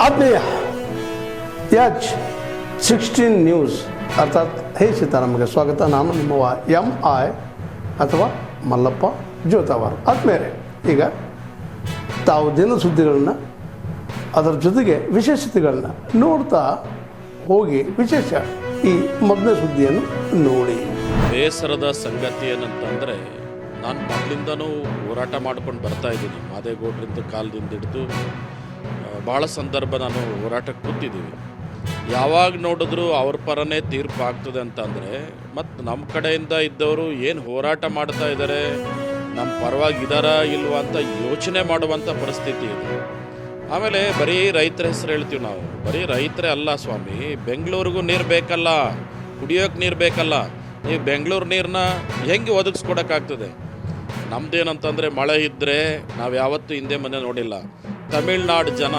ಆತ್ಮೀಯ H16 news ಅರ್ಥಾತ್ ಹೇ ಸೀತಾರಾಮಗೆ ಸ್ವಾಗತ. ನಾನು ನಿಮ್ಮವ MI ಅಥವಾ ಮಲ್ಲಪ್ಪ ಜೋತಾವಾರ್. ಆದ್ಮೇಲೆ ಈಗ ತಾವು ದಿನ ಸುದ್ದಿಗಳನ್ನು ಅದರ ಜೊತೆಗೆ ವಿಶೇಷತೆಗಳನ್ನ ನೋಡ್ತಾ ಹೋಗಿ ವಿಶೇಷ ಈ ಮೊದಲನೇ ಸುದ್ದಿಯನ್ನು ನೋಡಿ. ಬೇಸರದ ಸಂಗತಿ ಏನಂತಂದರೆ, ನಾನು ಮೊದಲಿಂದನೂ ಹೋರಾಟ ಮಾಡ್ಕೊಂಡು ಬರ್ತಾ ಇದ್ದೀನಿ. ಮಾದೇಗೌಡರಿಂದ ಕಾಲದಿಂದ ಹಿಡಿದು ಭಾಳ ಸಂದರ್ಭ ನಾನು ಹೋರಾಟಕ್ಕೆ ಕೂತಿದ್ದೀವಿ. ಯಾವಾಗ ನೋಡಿದ್ರು ಅವ್ರ ಪರನೇ ತೀರ್ಪು ಆಗ್ತದೆ ಅಂತಂದರೆ, ಮತ್ತು ನಮ್ಮ ಕಡೆಯಿಂದ ಇದ್ದವರು ಏನು ಹೋರಾಟ ಮಾಡ್ತಾ ಇದ್ದಾರೆ, ನಮ್ಮ ಪರವಾಗಿದ್ದಾರಾ ಇಲ್ವಾ ಅಂತ ಯೋಚನೆ ಮಾಡುವಂಥ ಪರಿಸ್ಥಿತಿ ಇದೆ. ಆಮೇಲೆ ಬರೀ ರೈತರ ಹೆಸರು ಹೇಳ್ತೀವಿ ನಾವು. ಬರೀ ರೈತರೇ ಅಲ್ಲ ಸ್ವಾಮಿ, ಬೆಂಗಳೂರಿಗೂ ನೀರು ಬೇಕಲ್ಲ, ಕುಡಿಯೋಕ್ಕೆ ನೀರು ಬೇಕಲ್ಲ. ನೀವು ಬೆಂಗಳೂರು ನೀರನ್ನ ಹೆಂಗೆ ಒದಗಿಸ್ಕೊಡೋಕ್ಕಾಗ್ತದೆ? ನಮ್ಮದೇನಂತಂದರೆ, ಮಳೆ ಇದ್ದರೆ ನಾವು ಯಾವತ್ತೂ ಹಿಂದೆ ಮುಂದೆ ನೋಡಿಲ್ಲ. ತಮಿಳ್ನಾಡು ಜನ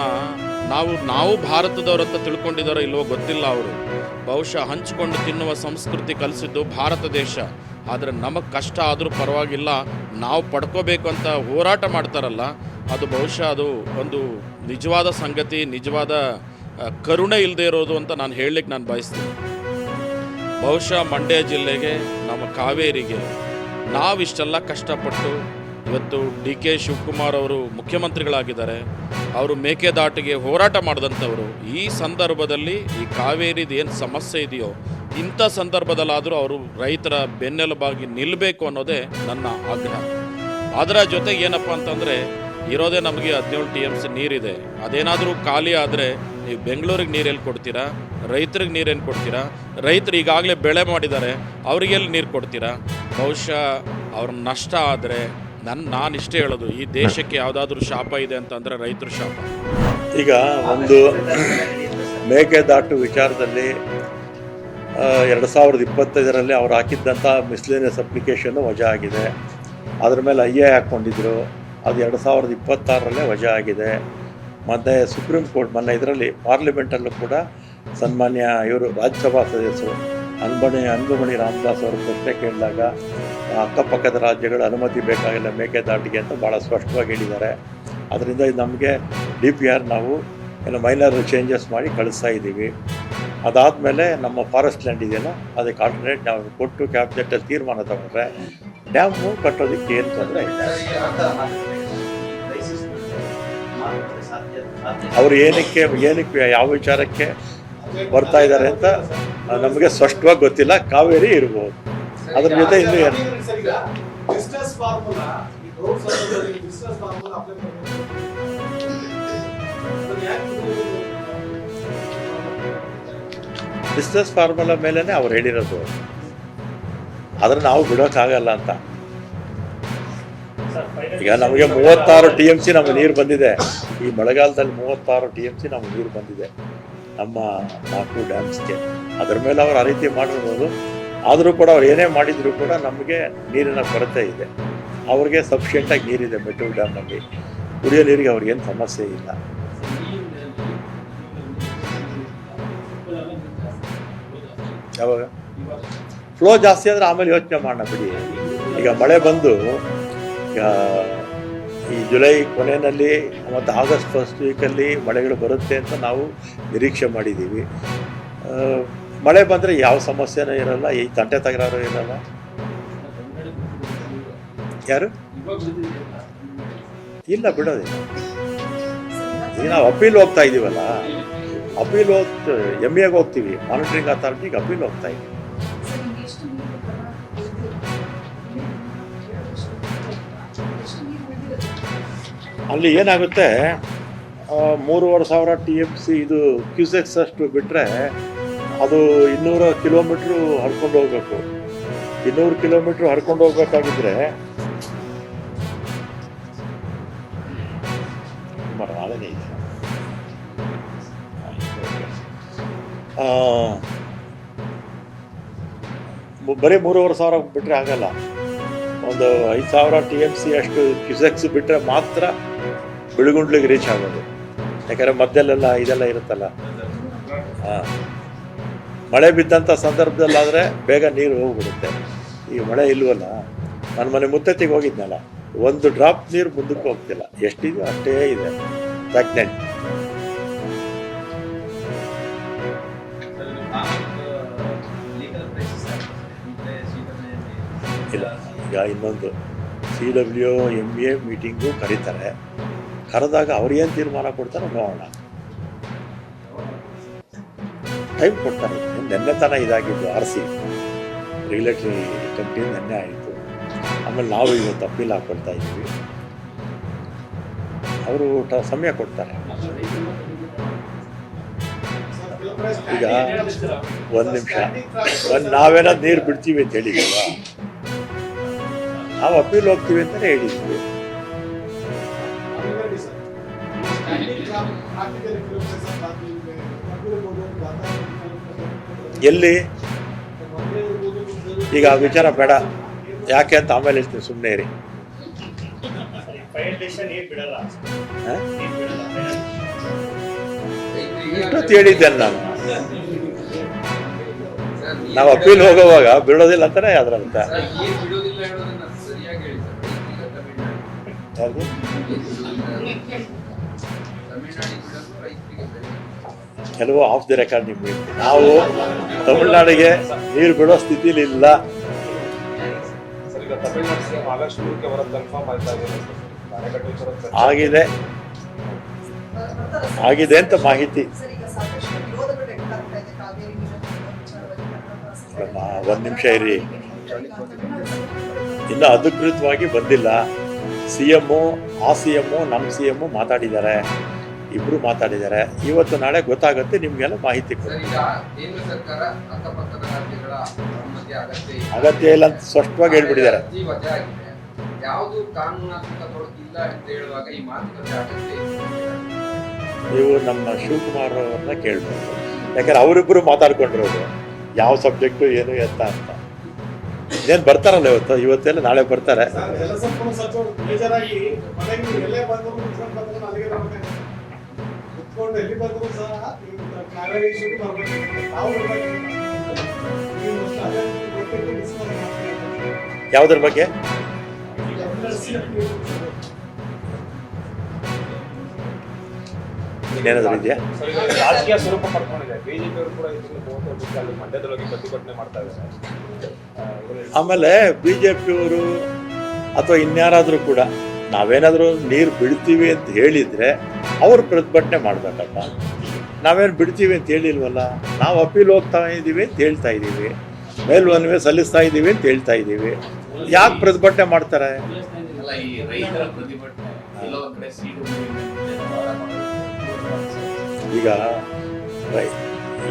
ನಾವು ಭಾರತದವ್ರಂತ ತಿಳ್ಕೊಂಡಿದ್ದಾರೋ ಇಲ್ವೋ ಗೊತ್ತಿಲ್ಲ. ಅವರು ಬಹುಶಃ ಹಂಚಿಕೊಂಡು ತಿನ್ನುವ ಸಂಸ್ಕೃತಿ ಕಲಿಸಿದ್ದು ಭಾರತ ದೇಶ. ಆದರೆ ನಮಗೆ ಕಷ್ಟ ಆದರೂ ಪರವಾಗಿಲ್ಲ, ನಾವು ಪಡ್ಕೋಬೇಕು ಅಂತ ಹೋರಾಟ ಮಾಡ್ತಾರಲ್ಲ, ಅದು ಬಹುಶಃ ಅದು ಒಂದು ನಿಜವಾದ ಸಂಗತಿ, ನಿಜವಾದ ಕರುಣೆ ಇಲ್ಲದೆ ಇರೋದು ಅಂತ ನಾನು ಹೇಳಲಿಕ್ಕೆ ನಾನು ಬಯಸ್ತೀನಿ. ಬಹುಶಃ ಮಂಡ್ಯ ಜಿಲ್ಲೆಗೆ, ನಮ್ಮ ಕಾವೇರಿಗೆ ನಾವಿಷ್ಟೆಲ್ಲ ಕಷ್ಟಪಟ್ಟು ಇವತ್ತು DK ಶಿವಕುಮಾರ್ ಅವರು ಮುಖ್ಯಮಂತ್ರಿಗಳಾಗಿದ್ದಾರೆ. ಅವರು ಮೇಕೆದಾಟಿಗೆ ಹೋರಾಟ ಮಾಡಿದಂಥವರು. ಈ ಸಂದರ್ಭದಲ್ಲಿ ಈ ಕಾವೇರಿದು ಏನು ಸಮಸ್ಯೆ ಇದೆಯೋ, ಇಂಥ ಸಂದರ್ಭದಲ್ಲಾದರೂ ಅವರು ರೈತರ ಬೆನ್ನೆಲುಬಾಗಿ ನಿಲ್ಲಬೇಕು ಅನ್ನೋದೇ ನನ್ನ ಆಗ್ರಹ. ಅದರ ಜೊತೆಗೆ ಏನಪ್ಪ ಅಂತಂದರೆ, ಇರೋದೇ ನಮಗೆ 17 TMC ನೀರಿದೆ. ಅದೇನಾದರೂ ಖಾಲಿ ಆದರೆ ನೀವು ಬೆಂಗಳೂರಿಗೆ ನೀರೆಲ್ಲಿ ಕೊಡ್ತೀರಾ? ರೈತರಿಗೆ ನೀರೇನು ಕೊಡ್ತೀರಾ? ರೈತರು ಈಗಾಗಲೇ ಬೆಳೆ ಮಾಡಿದ್ದಾರೆ, ಅವರಿಗೆಲ್ಲಿ ನೀರು ಕೊಡ್ತೀರಾ? ಬಹುಶಃ ಅವ್ರ ನಷ್ಟ ಆದರೆ ನಾನು ಇಷ್ಟೇ ಹೇಳೋದು, ಈ ದೇಶಕ್ಕೆ ಯಾವುದಾದ್ರೂ ಶಾಪ ಇದೆ ಅಂತಂದರೆ ರೈತರ ಶಾಪ. ಈಗ ಒಂದು ಮೇಕೆದಾಟು ವಿಚಾರದಲ್ಲಿ 2025ರಲ್ಲಿ ಅವ್ರು ಹಾಕಿದ್ದಂಥ ಮಿಸ್ಲೇನಿಯಸ್ ಅಪ್ಲಿಕೇಶನ್ನು ವಜಾ ಆಗಿದೆ. ಅದ್ರ ಮೇಲೆ IA ಹಾಕ್ಕೊಂಡಿದ್ರು, ಅದು 2026ರಲ್ಲೇ ವಜಾ ಆಗಿದೆ. ಮತ್ತು ಸುಪ್ರೀಂ ಕೋರ್ಟ್ ಮೊನ್ನೆ ಇದರಲ್ಲಿ ಪಾರ್ಲಿಮೆಂಟಲ್ಲೂ ಕೂಡ ಸನ್ಮಾನ್ಯ ಇವರು ರಾಜ್ಯಸಭಾ ಸದಸ್ಯರು ಅನ್ಬುಮಣಿ ರಾಮದಾಸ್ ಅವರು ಪ್ರಶ್ನೆ ಕೇಳಿದಾಗ ಅಕ್ಕಪಕ್ಕದ ರಾಜ್ಯಗಳ ಅನುಮತಿ ಬೇಕಾಗಿಲ್ಲ ಮೇಕೆದಾಟಿಗೆ ಅಂತ ಭಾಳ ಸ್ಪಷ್ಟವಾಗಿ ಹೇಳಿದ್ದಾರೆ. ಅದರಿಂದ ಇದು ನಮಗೆ DPR ನಾವು ಏನು ಮೈನರ್ ಚೇಂಜಸ್ ಮಾಡಿ ಕಳಿಸ್ತಾ ಇದ್ದೀವಿ. ಅದಾದಮೇಲೆ ನಮ್ಮ ಫಾರೆಸ್ಟ್ ಲ್ಯಾಂಡ್ ಇದೆಯಲ್ಲ, ಅದಕ್ಕೆ ಆಲ್ಟರ್ನೇಟ್ ನಾವು ಕೊಟ್ಟು ಕ್ಯಾಬಿನೆಟಲ್ಲಿ ತೀರ್ಮಾನ ತಗೊಂಡ್ರೆ ಡ್ಯಾಮು ಕಟ್ಟೋದಕ್ಕೆ ಏನು ತೊಂದರೆ ಇಲ್ಲ. ಅವರು ಏನಕ್ಕೆ ಯಾವ ವಿಚಾರಕ್ಕೆ ಬರ್ತಾ ಇದ್ದಾರೆ ಅಂತ ನಮಗೆ ಸ್ಪಷ್ಟವಾಗಿ ಗೊತ್ತಿಲ್ಲ. ಕಾವೇರಿ ಇರ್ಬೋದು, ಅದ್ರ ಜೊತೆ ಇನ್ನೂ ಏನು ಬಿಸ್ನೆಸ್ ಫಾರ್ಮುಲಾ ಮೇಲೇ ಅವ್ರು ಹೇಳಿರೋದು. ಆದ್ರೆ ನಾವು ಬಿಡೋಕ್ಕಾಗಲ್ಲ ಅಂತ. ಈಗ ನಮಗೆ 36 TMC ನಮಗೆ ನೀರು ಬಂದಿದೆ. ಈ ಮಳೆಗಾಲದಲ್ಲಿ 36 TMC ನಮಗೆ ನೀರು ಬಂದಿದೆ ನಮ್ಮ 4 ಡ್ಯಾಮ್ಸ್ಗೆ. ಅದರ ಮೇಲೆ ಅವ್ರು ಆ ರೀತಿ ಮಾಡಿರ್ಬೋದು. ಆದರೂ ಕೂಡ ಅವ್ರು ಏನೇ ಮಾಡಿದರೂ ಕೂಡ ನಮಗೆ ನೀರಿನ ಕೊರತೆ ಇದೆ. ಅವ್ರಿಗೆ ಸಫಿಷಿಯೆಂಟಾಗಿ ನೀರಿದೆ ಮೆಟ್ಟೂರು ಡ್ಯಾಮಲ್ಲಿ. ಕುಡಿಯೋ ನೀರಿಗೆ ಅವ್ರಿಗೇನು ಸಮಸ್ಯೆ ಇಲ್ಲ. ಯಾವಾಗ ಫ್ಲೋ ಜಾಸ್ತಿ ಆದರೆ ಆಮೇಲೆ ಯೋಚನೆ ಮಾಡೋಣ ಬಿಡಿ. ಈಗ ಮಳೆ ಬಂದು ಈಗ ಈ ಜುಲೈ ಕೊನೆಯಲ್ಲಿ ಮತ್ತು ಆಗಸ್ಟ್ ಫಸ್ಟ್ ವೀಕಲ್ಲಿ ಮಳೆಗಳು ಬರುತ್ತೆ ಅಂತ ನಾವು ನಿರೀಕ್ಷೆ ಮಾಡಿದ್ದೀವಿ. ಮಳೆ ಬಂದರೆ ಯಾವ ಸಮಸ್ಯೆನೂ ಇರಲ್ಲ, ಈ ತಂಟೆ ತಗರಾರು ಇರಲ್ಲ. ಯಾರು ಇಲ್ಲ ಬಿಡೋದಿಲ್ಲ. ಈಗ ನಾವು ಅಪೀಲ್ ಹೋಗ್ತಾ ಇದ್ದೀವಲ್ಲ, ಅಪೀಲ್ MAಗೆ ಹೋಗ್ತೀವಿ, ಮಾನಿಟರಿಂಗ್ ಅಥಾರಿಟಿಗೆ ಅಪೀಲ್ ಹೋಗ್ತಾ ಇದ್ದೀವಿ. ಅಲ್ಲಿ ಏನಾಗುತ್ತೆ, 3,500 TMC ಇದು ಕ್ಯೂಸೆಕ್ಸ್ ಅಷ್ಟು ಬಿಟ್ಟರೆ ಅದು 200 ಕಿಲೋಮೀಟ್ರು ಹರ್ಕೊಂಡು ಹೋಗ್ಬೇಕು. 200 ಕಿಲೋಮೀಟ್ರ್ ಹರ್ಕೊಂಡು ಹೋಗ್ಬೇಕಾಗಿದ್ರೆ ನಾಳೆನೇ ಇದೆ. ಬರೀ 3,500 ಬಿಟ್ಟರೆ ಆಗಲ್ಲ. ಒಂದು 5,000 TMC ಅಷ್ಟು ಕ್ಯೂಸೆಕ್ಸ್ ಬಿಟ್ಟರೆ ಮಾತ್ರ ಬಿಳುಗುಂಡ್ಲಿಗೆ ರೀಚ್ ಆಗೋದು. ಯಾಕಂದರೆ ಮಧ್ಯಲೆಲ್ಲ ಇದೆಲ್ಲ ಇರುತ್ತಲ್ಲ. ಮಳೆ ಬಿದ್ದಂಥ ಸಂದರ್ಭದಲ್ಲಾದರೆ ಬೇಗ ನೀರು ಹೋಗ್ಬಿಡುತ್ತೆ. ಈಗ ಮಳೆ ಇಲ್ವಲ್ಲ. ನನ್ನ ಮನೆ ಮುತ್ತತ್ತಿಗೆ ಹೋಗಿದ್ನಲ್ಲ, ಒಂದು ಡ್ರಾಪ್ ನೀರು ಮುಂದಕ್ಕೆ ಹೋಗ್ತಿಲ್ಲ. ಎಷ್ಟಿದೆಯೋ ಅಷ್ಟೇ ಇದೆ ಸ್ಟಾಗ್ನೆಂಟ್. ಈಗ ಇನ್ನೊಂದು CWMA ಮೀಟಿಂಗು ಕರೀತಾರೆ. ಕರೆದಾಗ ಅವ್ರು ಏನು ತೀರ್ಮಾನ ಕೊಡ್ತಾರೋ ನೋಡೋಣ. ಟೈಮ್ ಕೊಡ್ತಾರೆ. ನೆನ್ನೆ ತನ ಇದಾಗಿದ್ದು RC ರೆಗ್ಯುಲೇಟರಿ ಕಂಪ್ನಿ ನೆನ್ನೆ ಆಯಿತು. ಆಮೇಲೆ ನಾವು ಇವತ್ತು ಅಪೀಲ್ ಹಾಕ್ಕೊಳ್ತಾ ಇದ್ದೀವಿ. ಅವರು ಸಮಯ ಕೊಡ್ತಾರೆ. ಈಗ ಒಂದು ನಿಮಿಷ, ನಾವೇನಾದ್ರು ನೀರು ಬಿಡ್ತೀವಿ ಅಂತ ಹೇಳಿದ್ವಲ್ವ, ನಾವು ಅಪೀಲ್ ಹೋಗ್ತೀವಿ ಅಂತಲೇ ಹೇಳಿದ್ವಿ. ಎಲ್ಲಿ ಈಗ ಆ ವಿಚಾರ ಬೇಡ, ಯಾಕೆ ಅಂತ ಆಮೇಲೆ ಹೇಳ್ತೀನಿ, ಸುಮ್ಮನೆ ಇರಿ. ಇಷ್ಟೊತ್ತು ಹೇಳಿದ್ದೇನೆ ನಾನು. ನಾವು ಅಪೀಲ್ ಹೋಗುವಾಗ ಬಿಡೋದಿಲ್ಲ ಅಂತಾನೆ ಅದ್ರಂತ. ಕೆಲವು ಆಫ್ ದಿ ರೆಕಾರ್ಡ್ ನಿಮ್ಗೆ ನಾವು ತಮಿಳ್ನಾಡಿಗೆ ನೀರು ಬಿಡೋ ಸ್ಥಿತಿಲಿ ಇಲ್ಲ. ಆಗಿದೆ ಆಗಿದೆ ಅಂತ ಮಾಹಿತಿ. ಒಂದು ನಿಮಿಷ ಇರಿ, ಇನ್ನು ಅಧಿಕೃತವಾಗಿ ಬಂದಿಲ್ಲ. CM, ಆ CM, ನಮ್ಮ CM ಮಾತಾಡಿದ್ದಾರೆ, ಇಬ್ರು ಮಾತಾಡಿದ್ದಾರೆ. ಇವತ್ತು ನಾಳೆ ಗೊತ್ತಾಗುತ್ತೆ, ನಿಮ್ಗೆಲ್ಲ ಮಾಹಿತಿ ಅಗತ್ಯ ಇಲ್ಲ ಅಂತ ಸ್ಪಷ್ಟವಾಗಿ ಹೇಳ್ಬಿಟ್ಟಿದ್ದಾರೆ. ನೀವು ನಮ್ಮ ಶಿವಕುಮಾರ್ ಅವ್ರನ್ನ ಕೇಳ್ಬೋದು, ಯಾಕಂದ್ರೆ ಅವರಿಬ್ಬರು ಮಾತಾಡ್ಕೊಂಡಿರೋದು ಯಾವ ಸಬ್ಜೆಕ್ಟು ಏನು ಎತ್ತ ಅಂತ. ಏನು ಬರ್ತಾರಲ್ಲ ಇವತ್ತೆಲ್ಲ ನಾಳೆ ಬರ್ತಾರೆ. ಯಾವುದ್ರ ಬಗ್ಗೆ? ಏನಾದ್ರು ಇದೆಯಾ? ರಾಜಕೀಯ ಸ್ವರೂಪ ಪಡ್ಕೊಂಡಿದೆ. ಬಿಜೆಪಿ ಅವರು ಕೂಡ ಇದನ್ನು ಮಂಡ್ಯದೊಳಗೆ ಪ್ರತಿಭಟನೆ ಮಾಡ್ತಾ ಇದ್ದಾರೆ. ಆಮೇಲೆ ಬಿಜೆಪಿಯವರು ಅಥವಾ ಇನ್ಯಾರಾದರೂ ಕೂಡ ನಾವೇನಾದರೂ ನೀರು ಬಿಡ್ತೀವಿ ಅಂತ ಹೇಳಿದರೆ ಅವರು ಪ್ರತಿಭಟನೆ ಮಾಡಬೇಕಲ್ಲ. ನಾವೇನು ಬಿಡ್ತೀವಿ ಅಂತ ಹೇಳಿಲ್ವಲ್ಲ, ನಾವು ಅಪೀಲ್ ಹೋಗ್ತಾ ಇದ್ದೀವಿ ಅಂತ ಹೇಳ್ತಾ ಇದ್ದೀವಿ, ಮೇಲ್ಮನವಿ ಸಲ್ಲಿಸ್ತಾ ಇದ್ದೀವಿ ಅಂತ ಹೇಳ್ತಾ ಇದ್ದೀವಿ. ಯಾಕೆ ಪ್ರತಿಭಟನೆ ಮಾಡ್ತಾರೆ? ಈಗ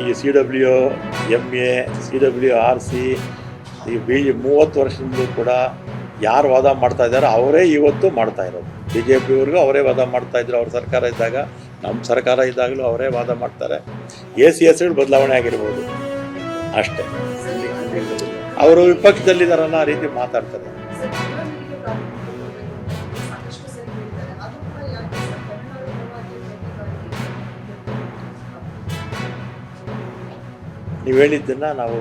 ಈ CWMA, CWRC, ಈ 30 ವರ್ಷದಿಂದ ಕೂಡ ಯಾರು ವಾದ ಮಾಡ್ತಾ ಇದ್ದಾರೆ ಅವರೇ ಇವತ್ತು ಮಾಡ್ತಾ ಇರೋದು. BJPಯವ್ರಿಗೂ ಅವರೇ ವಾದ ಮಾಡ್ತಾ ಇದ್ರು. ಅವ್ರ ಸರ್ಕಾರ ಇದ್ದಾಗ, ನಮ್ಮ ಸರ್ಕಾರ ಇದ್ದಾಗಲೂ ಅವರೇ ವಾದ ಮಾಡ್ತಾರೆ. ACSಗಳು ಬದಲಾವಣೆ ಆಗಿರ್ಬೋದು ಅಷ್ಟೇ. ಅವರು ವಿಪಕ್ಷದಲ್ಲಿದ್ದಾರಲ್ಲ, ಆ ರೀತಿ ಮಾತಾಡ್ತಾರೆ. ನೀವು ಹೇಳಿದ್ದನ್ನ ನಾವು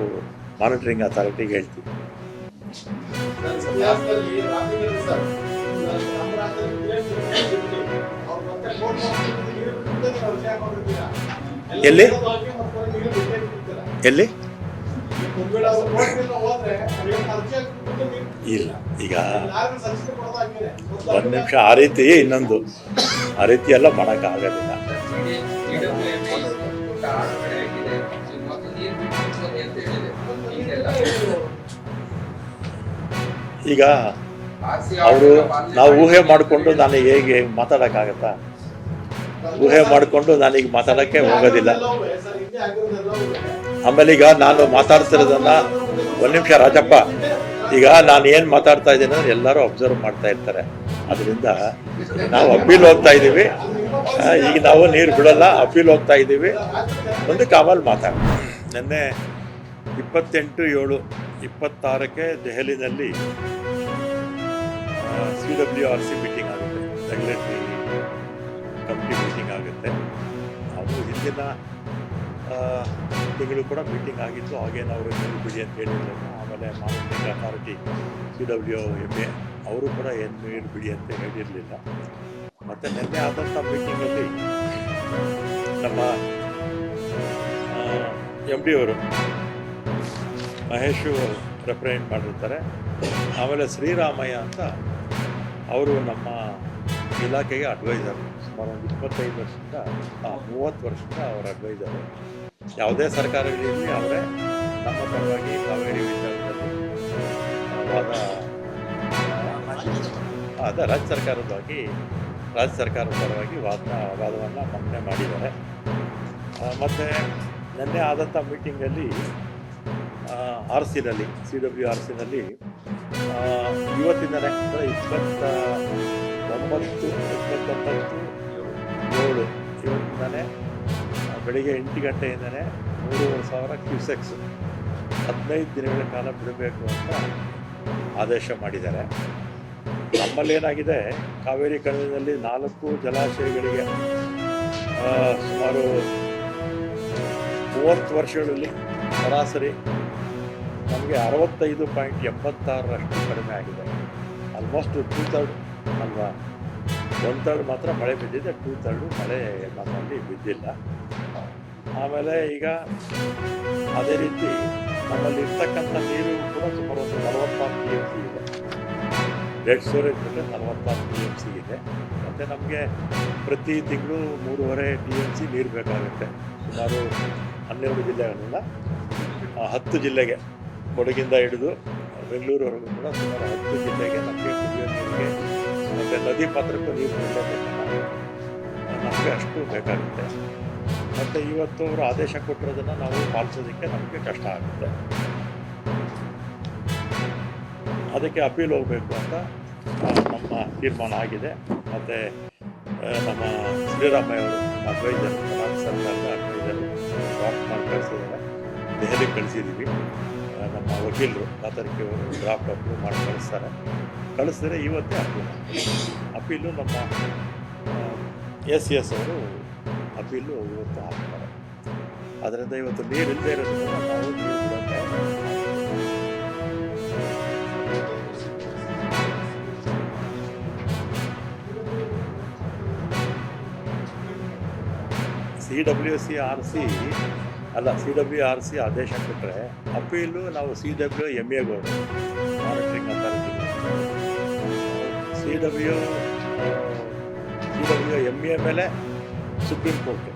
ಮಾನಿಟರಿಂಗ್ ಅಥಾರಿಟಿಗೆ ಹೇಳ್ತೀವಿ. ಎಲ್ಲಿ ಎಲ್ಲಿ ಇಲ್ಲ. ಈಗ ಒಂದು ನಿಮಿಷ, ಆ ರೀತಿ ಇನ್ನೊಂದು ಆ ರೀತಿ ಎಲ್ಲ ಮಾಡೋಕ್ಕಾಗೋದಿಲ್ಲ. ಈಗ ಅವರು ನಾವು ಊಹೆ ಮಾಡಿಕೊಂಡು ನಾನು ಹೇಗೆ ಮಾತಾಡೋಕ್ಕಾಗತ್ತಾ? ಊಹೆ ಮಾಡಿಕೊಂಡು ನಾನೀಗ ಮಾತಾಡೋಕ್ಕೆ ಹೋಗೋದಿಲ್ಲ. ಆಮೇಲೆ ಈಗ ನಾನು ಮಾತಾಡ್ತಿರೋದನ್ನ ಒಂದು ನಿಮಿಷ ರಾಜಪ್ಪ, ಈಗ ನಾನು ಏನು ಮಾತಾಡ್ತಾ ಇದ್ದೀನಿ ಅಂದ್ರೆ ಎಲ್ಲರೂ ಅಬ್ಸರ್ವ್ ಮಾಡ್ತಾ ಇರ್ತಾರೆ. ಅದರಿಂದ ನಾವು ಅಪೀಲ್ ಹೋಗ್ತಾ ಇದ್ದೀವಿ. ಈಗ ನಾವು ನೀರು ಬಿಡೋಲ್ಲ, ಅಪೀಲ್ ಹೋಗ್ತಾ ಇದ್ದೀವಿ. ಮುಂದಕ್ಕೆ ಆಮೇಲೆ ಮಾತಾಡೋಣ. ನಿನ್ನೆ 28/7/26 ದೆಹಲಿನಲ್ಲಿ CWRC ಮೀಟಿಂಗ್ ಆಗುತ್ತೆ, ರೆಗ್ಯುಲೇಟರಿ ಕಮಿಟಿ ಮೀಟಿಂಗ್ ಆಗುತ್ತೆ. ಅದು ಹಿಂದಿನ ತಿಂಗಳು ಕೂಡ ಮೀಟಿಂಗ್ ಆಗಿತ್ತು. ಹಾಗೇನು ಅವರು ನೀರು ಬಿಡಿ ಅಂತ ಹೇಳಿದ್ರು. ಆಮೇಲೆ ಮಾನಿಟರಿಂಗ್ ಅಥಾರಿಟಿ CWMA ಅವರು ಕೂಡ ಏನು ನೀರು ಬಿಡಿ ಅಂತ ಹೇಳಿರಲಿಲ್ಲ. ಮತ್ತು ನಿನ್ನೆ ಆದಂಥ ಮೀಟಿಂಗಲ್ಲಿ ನಮ್ಮ MD ಅವರು ಮಹೇಶು ರೆಪ್ರೆಸೆಂಟ್ ಮಾಡಿರ್ತಾರೆ. ಆಮೇಲೆ ಶ್ರೀರಾಮಯ್ಯ ಅಂತ ಅವರು ನಮ್ಮ ಇಲಾಖೆಗೆ ಅಡ್ವೈಸರ್. ಸುಮಾರು ಒಂದು 25 ವರ್ಷದಿಂದ 30 ವರ್ಷದಿಂದ ಅವರ ಅಡ್ವೈಸರು. ಯಾವುದೇ ಸರ್ಕಾರಗಳಿರಲಿ ಅವರೇ ನಮ್ಮ ಪರವಾಗಿ ಕಾವೇರಿ ವಿಚಾರದಲ್ಲಿ ರಾಜ್ಯ ಸರ್ಕಾರದ ಪರವಾಗಿ ವಾದವನ್ನು ಮಂಡನೆ ಮಾಡಿದ್ದಾರೆ. ಮತ್ತು ನಿನ್ನೆ ಆದಂಥ ಮೀಟಿಂಗಲ್ಲಿ RCನಲ್ಲಿ CWRCನಲ್ಲಿ ಇವತ್ತಿಂದಲೇ ಅಂದರೆ 29/7 ಇವತ್ತಿಂದಲೇ ಬೆಳಿಗ್ಗೆ 8 ಗಂಟೆಯಿಂದಲೇ 3,500 ಕ್ಯೂಸೆಕ್ಸ್ 15 ದಿನಗಳ ಕಾಲ ಬಿಡಬೇಕು ಅಂತ ಆದೇಶ ಮಾಡಿದ್ದಾರೆ. ನಮ್ಮಲ್ಲೇನಾಗಿದೆ, ಕಾವೇರಿ ಕಣಿವೆಯಲ್ಲಿ 4 ಜಲಾಶಯಗಳಿಗೆ ಸುಮಾರು 30 ವರ್ಷಗಳಲ್ಲಿ ಸರಾಸರಿ ನಮಗೆ 65.86 ಕಡಿಮೆ ಆಗಿದೆ. ಆಲ್ಮೋಸ್ಟ್ 2/3 ಅಲ್ವಾ, 1/3 ಮಾತ್ರ ಮಳೆ ಬಿದ್ದಿದೆ, 2/3 ಮಳೆ ನಮ್ಮಲ್ಲಿ ಬಿದ್ದಿಲ್ಲ. ಆಮೇಲೆ ಈಗ ಅದೇ ರೀತಿ ನಮ್ಮಲ್ಲಿ ಇರ್ತಕ್ಕಂಥ ನೀರು ಕೂಡ ಸುಮಾರು ಒಂದು 46 TMC ಇದೆ. ಡೆಡ್ ಸ್ಟೋರೇಜ್ ಬಿಟ್ಟರೆ 46 TMC ಇದೆ. ಮತ್ತು ನಮಗೆ ಪ್ರತಿ ತಿಂಗಳು 3.5 TMC ನೀರು ಬೇಕಾಗುತ್ತೆ. ಸುಮಾರು 12 ಜಿಲ್ಲೆಗಳಿಂದ 10 ಜಿಲ್ಲೆಗೆ, ಕೊಡಗಿಂದ ಹಿಡಿದು ಬೆಂಗಳೂರುವರೆಗೂ ಕೂಡ ಸುಮಾರು 10 ಜಿಲ್ಲೆಗೆ ನಮಗೆ ಕುಡಿಯೋ ನೀರಿಗೆ ಮತ್ತು ನದಿ ಪಾತ್ರಕ್ಕೂ ನೀರು ಬಿಡಲೇಬೇಕಲ್ಲ, ನಮಗೆ ಅಷ್ಟು ಬೇಕಾಗುತ್ತೆ. ಮತ್ತು ಇವತ್ತು ಅವರು ಆದೇಶ ಕೊಟ್ಟಿರೋದನ್ನು ನಾವು ಪಾಲಿಸೋದಕ್ಕೆ ನಮಗೆ ಕಷ್ಟ ಆಗುತ್ತೆ. ಅದಕ್ಕೆ ಅಪೀಲ್ ಹೋಗಬೇಕು ಅಂತ ನಮ್ಮ ತೀರ್ಮಾನ ಆಗಿದೆ. ಮತ್ತು ನಮ್ಮ ಶ್ರೀರಾಮಯ್ಯ ಅವರು ಅಡ್ವೈಸರ್, ರಾಜ್ಯ ಸರ್ಕಾರದ ಅಡ್ವೈಸರು ಡ್ರಾಫ್ಟ್ ಮಾಡಿ ಕಳಿಸಿದ್ದಾರೆ. ದೆಹಲಿಗೆ ಕಳಿಸಿದ್ದೀವಿ. ನಮ್ಮ ವಕೀಲರು ಕಾತರಿಕೆಯವರು ಡ್ರಾಫ್ಟ್ ಅಪ್ರೂವ್ ಮಾಡಿ ಕಳಿಸಿದರೆ ಇವತ್ತೇ ಅಪೀಲು ನಮ್ಮ SCS ಅವರು ಅಪೀಲು ಇವತ್ತು ಹಾಕ್ತಾರೆ. ಅದರಿಂದ ಇವತ್ತು ನೀರು ಇಲ್ಲದೆ ಇರೋದ್ರಿಂದ ನಾವು ನೀರು ಬಿಡೋಕ್ಕೆ CWRC ಆದೇಶ ಕೊಟ್ಟರೆ ಅಪೀಲು ನಾವು CWMA ಹೋಗೋದು, ಮಾನಿಟರಿಂಗ್ ಅಥಾರಿಟಿ. CWMA ಮೇಲೆ ಸುಪ್ರೀಂ ಕೋರ್ಟ್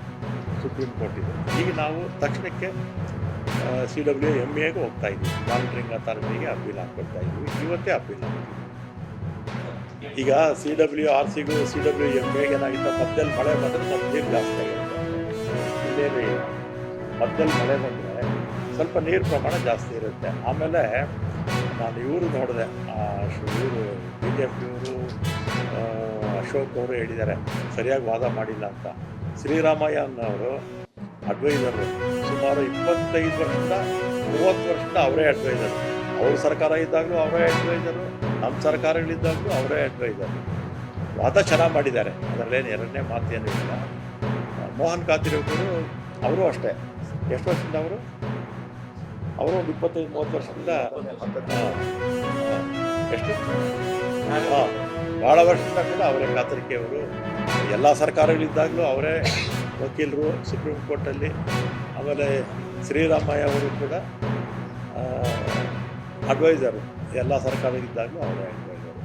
ಇದೆ. ಈಗ ನಾವು ತಕ್ಷಣಕ್ಕೆ CWMAಗೆ ಹೋಗ್ತಾ ಇದ್ದೀವಿ, ಮಾನಿಟರಿಂಗ್ ಅಥಾರಿಟಿಗೆ ಅಪೀಲ್ ಹಾಕ್ಕೊಡ್ತಾ ಇದ್ದೀವಿ. ಇವತ್ತೇ ಅಪೀಲ್ ಹಾಕ್ತೀವಿ. ಈಗ CWRCಗೂ CWMAಗೆ ಏನಾಗಿತ್ತು, ಮಧ್ಯದಲ್ಲಿ ಮಳೆ ಬಂದರೆ ಸ್ವಲ್ಪ ನೀರು ಜಾಸ್ತಿ ಆಗಿರುತ್ತೆ. ಇನ್ನೇನು ಇಲ್ಲ, ಮಧ್ಯದಲ್ಲಿ ಮಳೆ ಬಂದರೆ ಸ್ವಲ್ಪ ನೀರು ಪ್ರಮಾಣ ಜಾಸ್ತಿ ಇರುತ್ತೆ. ಆಮೇಲೆ ನಾನು ಇವರು ನೋಡಿದೆ, ಇವರು BJP ಅವರು ಅಶೋಕ್ ಅವರು ಹೇಳಿದ್ದಾರೆ ಸರಿಯಾಗಿ ವಾದ ಮಾಡಿಲ್ಲ ಅಂತ. ಶ್ರೀರಾಮಯ್ಯ ಅನ್ನೋರು ಅಡ್ವೈಸರು ಸುಮಾರು 25 ವರ್ಷದಿಂದ 30 ವರ್ಷದಿಂದ ಅವರೇ ಅಡ್ವೈಸರು. ಅವ್ರ ಸರ್ಕಾರ ಇದ್ದಾಗಲೂ ಅವರೇ ಅಡ್ವೈಸರು, ನಮ್ಮ ಸರ್ಕಾರಗಳಿದ್ದಾಗಲೂ ಅವರೇ ಅಡ್ವೈಸರು. ವಾದ ಚೆನ್ನಾಗಿ ಮಾಡಿದ್ದಾರೆ, ಅದರಲ್ಲೇನು ಎರಡನೇ ಮಾತೇನು ಇಲ್ಲ. ಮೋಹನ್ ಕಾತಿರೋರು ಅವರು ಅಷ್ಟೇ, ಎಷ್ಟು ವರ್ಷದಿಂದ ಅವರು ಒಂದು 25-30 ವರ್ಷದಿಂದ ಎಷ್ಟು ಭಾಳ ವರ್ಷದಿಂದ ಕೂಡ ಅವರೇ ಕಾತರಿಕೆಯವರು. ಎಲ್ಲ ಸರ್ಕಾರಗಳಿದ್ದಾಗಲೂ ಅವರೇ ವಕೀಲರು ಸುಪ್ರೀಂ ಕೋರ್ಟಲ್ಲಿ. ಆಮೇಲೆ ಶ್ರೀರಾಮಯ್ಯ ಅವರು ಕೂಡ ಅಡ್ವೈಸರು, ಎಲ್ಲ ಸರ್ಕಾರಗಳಿದ್ದಾಗಲೂ ಅವರೇ ಅಡ್ವೈಸರು.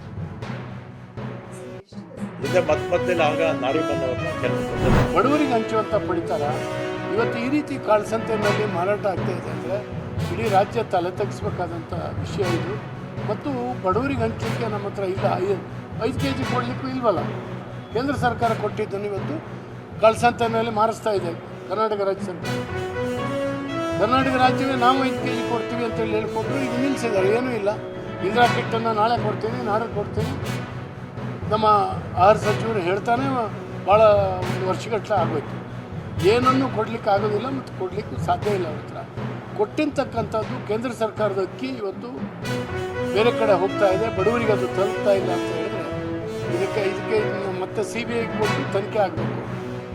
ಹಿಂದೆ ಮಧ್ಯದಲ್ಲಿ ಆಗ ನಾರಿಮನ್ ಅವ್ರನ್ನ ಕೆಲಸ ಬಡವರಿಗೆ ಹಂಚುವಂಥ ಪಡಿತರ ಇವತ್ತು ಈ ರೀತಿ ಕಾಳಸಂತೆಯಲ್ಲಿ ಮಾರಾಟ ಆಗ್ತಾ ಇದೆ ಅಂದರೆ ಇಡೀ ರಾಜ್ಯ ತಲೆ ತಗ್ಗಿಸ್ಬೇಕಾದಂಥ ವಿಷಯ ಇದು. ಮತ್ತು ಬಡವರಿಗೆ ಹಂಚಲಿಕ್ಕೆ ನಮ್ಮ ಹತ್ರ ಇಲ್ಲ. 5 kg ಕೊಡಲಿಕ್ಕೂ ಇಲ್ವಲ್ಲ. ಕೇಂದ್ರ ಸರ್ಕಾರ ಕೊಟ್ಟಿದ್ದನ್ನು ಇವತ್ತು ಕಾಳಸಂತೆಯಲ್ಲಿ ಮಾರಿಸ್ತಾ ಇದೆ ಕರ್ನಾಟಕ ರಾಜ್ಯ ಸರ್ಕಾರ. ಕರ್ನಾಟಕ ರಾಜ್ಯವೇ ನಾವು 5 kg ಕೊಡ್ತೀವಿ ಅಂತೇಳಿ ಹೇಳ್ಕೊಟ್ರು, ಈಗ ನಿಲ್ಲಿಸಿದ್ದಾರೆ. ಏನೂ ಇಲ್ಲ. ಇಂದಿರಾ ಕಿಟ್ಟನ್ನು ನಾಳೆ ಕೊಡ್ತೀನಿ, ನಾಳೆ ಕೊಡ್ತೀನಿ. ನಮ್ಮ ಆಹಾರ ಸಚಿವರು ಹೇಳ್ತಾನೆ ಭಾಳ ಒಂದು ವರ್ಷಗಟ್ಟಲೆ ಆಗೋಯ್ತು. ಏನನ್ನು ಕೊಡಲಿಕ್ಕೆ ಆಗೋದಿಲ್ಲ ಮತ್ತು ಕೊಡಲಿಕ್ಕೂ ಸಾಧ್ಯ ಇಲ್ಲ. ಅವ್ರ ಹತ್ರ ಕೊಟ್ಟಿರ್ತಕ್ಕಂಥದ್ದು ಕೇಂದ್ರ ಸರ್ಕಾರದ ಅಕ್ಕಿ ಇವತ್ತು ಬೇರೆ ಕಡೆ ಹೋಗ್ತಾ ಇದೆ, ಬಡವರಿಗೆ ಅದು ತಲುಪ್ತಾ ಇಲ್ಲ ಅಂತ ಹೇಳಿದ್ರೆ ಇದಕ್ಕೆ ಮತ್ತೆ CBI ಕೊಟ್ಟು ತನಿಖೆ ಆಗಬೇಕು.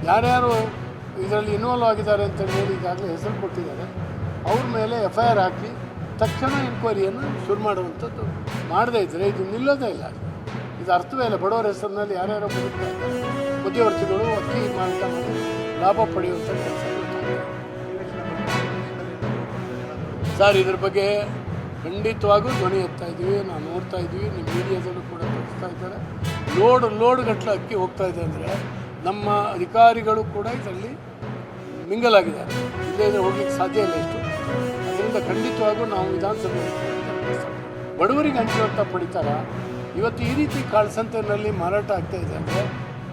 ಯಾರ್ಯಾರು ಇದರಲ್ಲಿ ಇನ್ವಾಲ್ವ್ ಆಗಿದ್ದಾರೆ ಅಂತ ಹೇಳಿ ಈಗಾಗಲೇ ಹೆಸರು ಕೊಟ್ಟಿದ್ದಾರೆ, ಅವ್ರ ಮೇಲೆ FIR ಹಾಕಿ ತಕ್ಷಣ ಎನ್ಕ್ವೈರಿಯನ್ನು ಶುರು ಮಾಡುವಂಥದ್ದು ಮಾಡದೇ ಇದ್ದರೆ ಇದು ನಿಲ್ಲೋದೇ ಇಲ್ಲ. ಇದು ಅರ್ಥವೇ ಇಲ್ಲ. ಬಡವರ ಹೆಸರಿನಲ್ಲಿ ಯಾರ್ಯಾರೋ ಬದುಕ್ತಾ ಇದ್ದಾರೆ, ಮಧ್ಯವರ್ತಿಗಳು ಅಕ್ಕಿ ಮಾರಾಟ ಮಾಡಿ ಲಾಭ ಪಡೆಯುವಂಥ ಕೆಲಸ ಸರ್. ಇದ್ರ ಬಗ್ಗೆ ಖಂಡಿತವಾಗೂ ಧ್ವನಿ ಎತ್ತಾ ಇದ್ದೀವಿ. ನಾವು ನೋಡ್ತಾ ಇದ್ದೀವಿ, ನಿಮ್ಮ ಮೀಡಿಯಾದಲ್ಲೂ ಕೂಡ ತೋರಿಸ್ತಾ ಇದ್ದಾರೆ. ಲೋಡ್ ಗಟ್ಟಲೆ ಅಕ್ಕಿ ಹೋಗ್ತಾ ಇದೆ ಅಂದರೆ ನಮ್ಮ ಅಧಿಕಾರಿಗಳು ಕೂಡ ಇದರಲ್ಲಿ ಮಿಂಗಲ್ ಆಗಿದ್ದಾರೆ. ಇಲ್ಲೇ ಇದ್ರೆ ಹೋಗ್ಲಿಕ್ಕೆ ಸಾಧ್ಯ ಇಲ್ಲ ಇಷ್ಟು. ಅದರಿಂದ ಖಂಡಿತವಾಗೂ ನಾವು ವಿಧಾನಸಭೆ ಬಡವರಿಗೆ ಹಂಚುವಂಥ ಪಡಿತರ ಇವತ್ತು ಈ ರೀತಿ ಕಾಳಸಂತೆಯಲ್ಲಿ ಮಾರಾಟ ಆಗ್ತಾ ಇದೆ ಅಂದರೆ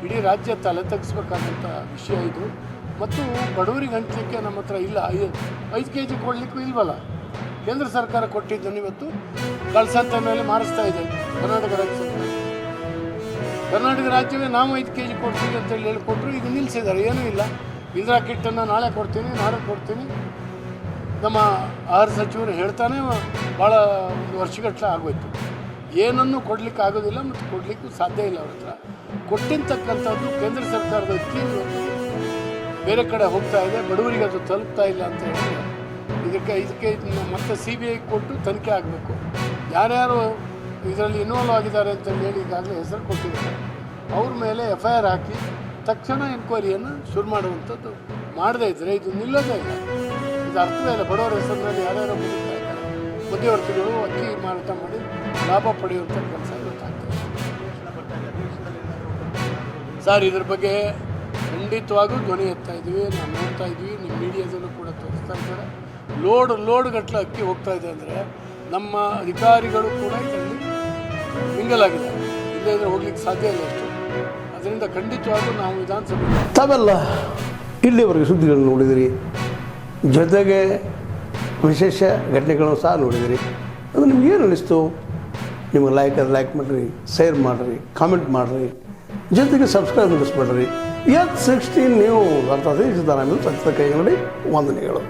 ಇಡೀ ರಾಜ್ಯ ತಲೆ ತಗ್ಗಿಸ್ಬೇಕಾದಂಥ ವಿಷಯ ಇದು. ಮತ್ತು ಬಡವರಿಗೆ ಹಂಚಲಿಕ್ಕೆ ನಮ್ಮ ಹತ್ರ ಇಲ್ಲ. 5 kg ಕೊಡಲಿಕ್ಕೂ ಇಲ್ವಲ್ಲ. ಕೇಂದ್ರ ಸರ್ಕಾರ ಕೊಟ್ಟಿದ್ದನ್ನು ಇವತ್ತು ಕಾಳಸಂತೆಯಲ್ಲಿ ಮಾರಿಸ್ತಾ ಇದೆ ಕರ್ನಾಟಕ ರಾಜ್ಯ ಸರ್ಕಾರ. ಕರ್ನಾಟಕ ರಾಜ್ಯವೇ ನಾವು 5 kg ಕೊಡ್ತೀವಿ ಅಂತೇಳಿ ಹೇಳಿಕೊಟ್ರು. ಈಗ ನಿಲ್ಲಿಸಿದ್ದಾರೆ, ಏನೂ ಇಲ್ಲ. ಇಂದಿರಾ ಕಿಟ್ಟನ್ನು ನಾಳೆ ಕೊಡ್ತೀನಿ, ನಾಳೆ ಕೊಡ್ತೀನಿ. ನಮ್ಮ ಆಹಾರ ಸಚಿವರು ಹೇಳ್ತಾನೆ ಭಾಳ ಒಂದು ವರ್ಷಗಟ್ಟಲೆ ಆಗೋಯ್ತು. ಏನನ್ನು ಕೊಡಲಿಕ್ಕೆ ಆಗೋದಿಲ್ಲ ಮತ್ತು ಕೊಡಲಿಕ್ಕೂ ಸಾಧ್ಯ ಇಲ್ಲ ಅವ್ರ ಹತ್ರ. ಕೊಟ್ಟಿರ್ತಕ್ಕಂಥದ್ದು ಕೇಂದ್ರ ಸರ್ಕಾರದ ಅಕ್ಕಿ ಬೇರೆ ಕಡೆ ಹೋಗ್ತಾ ಇದೆ, ಬಡವರಿಗೆ ಅದು ತಲುಪ್ತಾ ಇಲ್ಲ ಅಂತ ಹೇಳಿದ್ರೆ ಇದಕ್ಕೆ ಮತ್ತೆ CBI ಕೊಟ್ಟು ತನಿಖೆ ಆಗಬೇಕು. ಯಾರ್ಯಾರು ಇದರಲ್ಲಿ ಇನ್ವಾಲ್ವ್ ಆಗಿದ್ದಾರೆ ಅಂತ ಹೇಳಿ ಈಗಾಗಲೇ ಹೆಸರು ಕೊಟ್ಟಿದ್ದಾರೆ. ಅವ್ರ ಮೇಲೆ FIR ಹಾಕಿ ತಕ್ಷಣ ಎನ್ಕ್ವೈರಿಯನ್ನು ಶುರು ಮಾಡುವಂಥದ್ದು ಮಾಡದೇ ಇದ್ದರೆ ಇದು ನಿಲ್ಲೋದೇ ಇಲ್ಲ. ಇದು ಅರ್ಥವೇ ಇಲ್ಲ. ಬಡವರ ಹೆಸರಿನಲ್ಲಿ ಯಾರ್ಯಾರು ಮುಗಿತಾ ಇದ್ದಾರೆ, ಮಧ್ಯವರ್ತಿಗಳು ಅಕ್ಕಿ ಮಾರಾಟ ಮಾಡಿ ಲಾಭ ಪಡೆಯುವಂಥ ಕೆಲಸ ಇವತ್ತಾಗ್ತದೆ. ಸರ್, ಇದ್ರ ಬಗ್ಗೆ ಖಂಡಿತವಾಗೂ ಧ್ವನಿ ಎತ್ತಾ ಇದ್ದೀವಿ. ನಾವು ನೋಡ್ತಾ ಇದ್ದೀವಿ, ನಿಮ್ಮ ಮೀಡಿಯಾದಲ್ಲೂ ಕೂಡ ತೋರಿಸ್ತಾ ಇದ್ದಾರೆ. ಲೋಡ್ ಗಟ್ಟಲೆ ಅಕ್ಕಿ ಹೋಗ್ತಾ ಇದೆ ಅಂದರೆ ನಮ್ಮ ಅಧಿಕಾರಿಗಳು ಕೂಡ ಇದರಲ್ಲಿ ಮಿಂಗಲ್ ಆಗಿದ್ದಾರೆ. ಇಲ್ಲೇ ಇದ್ರೆ ಹೋಗ್ಲಿಕ್ಕೆ ಸಾಧ್ಯ ಇಲ್ಲ ಇಷ್ಟು. ಅದರಿಂದ ಖಂಡಿತವಾಗೂ ನಾವು ವಿಧಾನಸಭೆ ತಾವೆಲ್ಲ ಇಲ್ಲಿವರೆಗೆ ಸುದ್ದಿಗಳನ್ನು ನೋಡಿದಿರಿ, ಜೊತೆಗೆ ವಿಶೇಷ ಘಟನೆಗಳನ್ನು ಸಹ ನೋಡಿದಿರಿ. ಅದು ನಿಮ್ಗೇನು ಅನ್ನಿಸ್ತು? ನಿಮಗೆ ಲೈಕ್ ಮಾಡಿರಿ, ಶೇರ್ ಮಾಡಿರಿ, ಕಾಮೆಂಟ್ ಮಾಡಿರಿ, ಜೊತೆಗೆ ಸಬ್ಸ್ಕ್ರೈಬ್ ಮಾಡಿಸ್ಬಿಡ್ರಿ. H16 ನ್ಯೂಸ್ ಅರ್ಥಾತ್ ಸಿದ್ದರಾಮಯ್ಯ ಸತ್ಯದ ಕೈಗನ್ನಡಿ ವಂದನೆಗಳು.